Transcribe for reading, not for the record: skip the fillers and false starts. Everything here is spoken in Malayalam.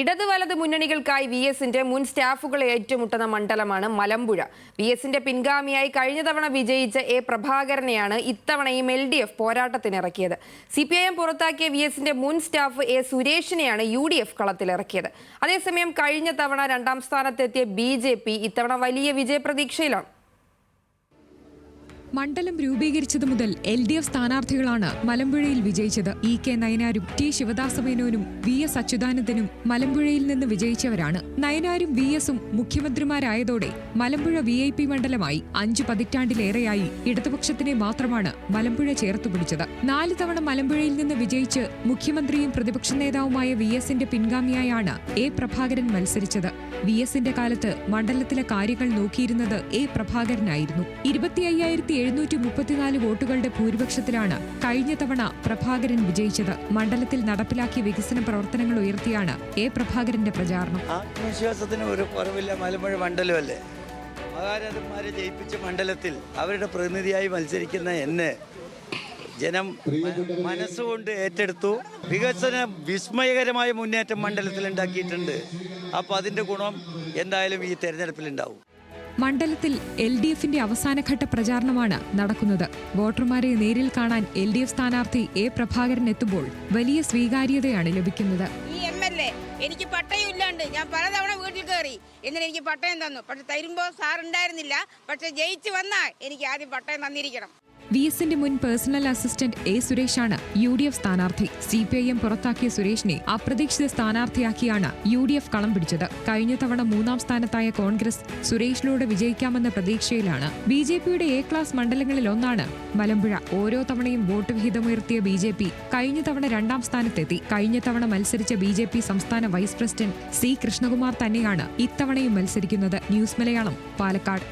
ഇടത് വലത് മുന്നണികൾക്കായി വി എസിന്റെ മുൻ സ്റ്റാഫുകളെ ഏറ്റുമുട്ടുന്ന മണ്ഡലമാണ് മലമ്പുഴ. വി എസിന്റെ പിൻഗാമിയായി കഴിഞ്ഞ തവണ വിജയിച്ച എ പ്രഭാകരനെയാണ് ഇത്തവണയും LDF പോരാട്ടത്തിനിറക്കിയത്. CPIM പുറത്താക്കിയ വി എസിന്റെ മുൻ സ്റ്റാഫ് എ സുരേഷിനെയാണ് UDF കളത്തിലിറക്കിയത്. അതേസമയം കഴിഞ്ഞ തവണ രണ്ടാം സ്ഥാനത്തെത്തിയ BJP ഇത്തവണ വലിയ വിജയപ്രതീക്ഷയിലാണ്. മണ്ഡലം രൂപീകരിച്ചത് മുതൽ LDF സ്ഥാനാർത്ഥികളാണ് മലമ്പുഴയിൽ വിജയിച്ചത്. EK നയനാരും T ശിവദാസമേനോനും VS അച്യുതാനന്ദനും മലമ്പുഴയിൽ നിന്ന് വിജയിച്ചവരാണ്. നയനാരും VSഉം മുഖ്യമന്ത്രിമാരായതോടെ മലമ്പുഴ VIP മണ്ഡലമായി. 5 പതിറ്റാണ്ടിലേറെയായി ഇടതുപക്ഷത്തിനെ മാത്രമാണ് മലമ്പുഴ ചേർത്തുപിടിച്ചത്. 4 തവണ മലമ്പുഴയിൽ നിന്ന് വിജയിച്ച് മുഖ്യമന്ത്രിയും പ്രതിപക്ഷ നേതാവുമായ VSന്റെ പിൻഗാമിയായാണ് എ പ്രഭാകരൻ മത്സരിച്ചത്. VSന്റെ കാലത്ത് മണ്ഡലത്തിലെ കാര്യങ്ങൾ നോക്കിയിരുന്നത് എ പ്രഭാകരനായിരുന്നു. 25,734 വോട്ടുകളുടെ ഭൂരിപക്ഷത്തിലാണ് കഴിഞ്ഞ തവണ പ്രഭാകരൻ വിജയിച്ചത്. മണ്ഡലത്തിൽ നടപ്പിലാക്കിയ വികസന പ്രവർത്തനങ്ങൾ ഉയർത്തിയാണ് എ പ്രഭാകരന്റെ പ്രചാരണം. ആത്മവിശ്വാസത്തിന് ഒരു കുറവില്ല. മലമ്പുഴ മണ്ഡലമല്ലേ, മഹാരാജന്മാരെ ജയിപ്പിച്ച മണ്ഡലത്തിൽ അവരുടെ പ്രതിനിധിയായി മത്സരിക്കുന്ന എന്നെ ജനം മനസ്സുകൊണ്ട് ഏറ്റെടുത്തു. വികസന വിസ്മയകരമായ മുന്നേറ്റം മണ്ഡലത്തിൽ ഉണ്ടാക്കിയിട്ടുണ്ട്. അപ്പോൾ അതിൻ്റെ ഗുണം എന്തായാലും ഈ തെരഞ്ഞെടുപ്പിലുണ്ടാവും. മണ്ഡലത്തിൽ LDFന്റെ അവസാനഘട്ട പ്രചാരണമാണ് നടക്കുന്നത്. വോട്ടർമാരെ നേരിൽ കാണാൻ LDF സ്ഥാനാർത്ഥി എ പ്രഭാകരൻ എത്തുമ്പോൾ വലിയ സ്വീകാര്യതയാണ് ലഭിക്കുന്നത്. ഈ MLA എനിക്ക് പട്ടയം ഇല്ലാണ്ട് ഞാൻ പലതവണ വീട്ടിൽ കയറി, എന്നിട്ട് എനിക്ക് പട്ടയം തന്നു. പക്ഷെ തരുമ്പോൾ സാർ ഉണ്ടായിരുന്നില്ല. പക്ഷെ ജയിച്ചു വന്നാൽ എനിക്ക് ആദ്യം പട്ടയം തന്നിരിക്കണം. VSന്റെ മുൻ പേഴ്സണൽ അസിസ്റ്റന്റ് എ സുരേഷാണ് UDF സ്ഥാനാർത്ഥി. CPIM പുറത്താക്കിയ സുരേഷിനെ അപ്രതീക്ഷിത സ്ഥാനാർത്ഥിയാക്കിയാണ് UDF കളം പിടിച്ചത്. കഴിഞ്ഞ തവണ 3ാം സ്ഥാനത്തായ കോൺഗ്രസ് സുരേഷിലൂടെ വിജയിക്കാമെന്ന പ്രതീക്ഷയിലാണ്. BJPയുടെ A ക്ലാസ് മണ്ഡലങ്ങളിൽ ഒന്നാണ് മലമ്പുഴ. ഓരോ തവണയും വോട്ട് വിഹിതമുയർത്തിയ BJP കഴിഞ്ഞ തവണ 2ാം സ്ഥാനത്തെത്തി. കഴിഞ്ഞ തവണ മത്സരിച്ച BJP സംസ്ഥാന വൈസ് പ്രസിഡന്റ് C കൃഷ്ണകുമാർ തന്നെയാണ് ഇത്തവണയും മത്സരിക്കുന്നത്. ന്യൂസ് മലയാളം, പാലക്കാട്.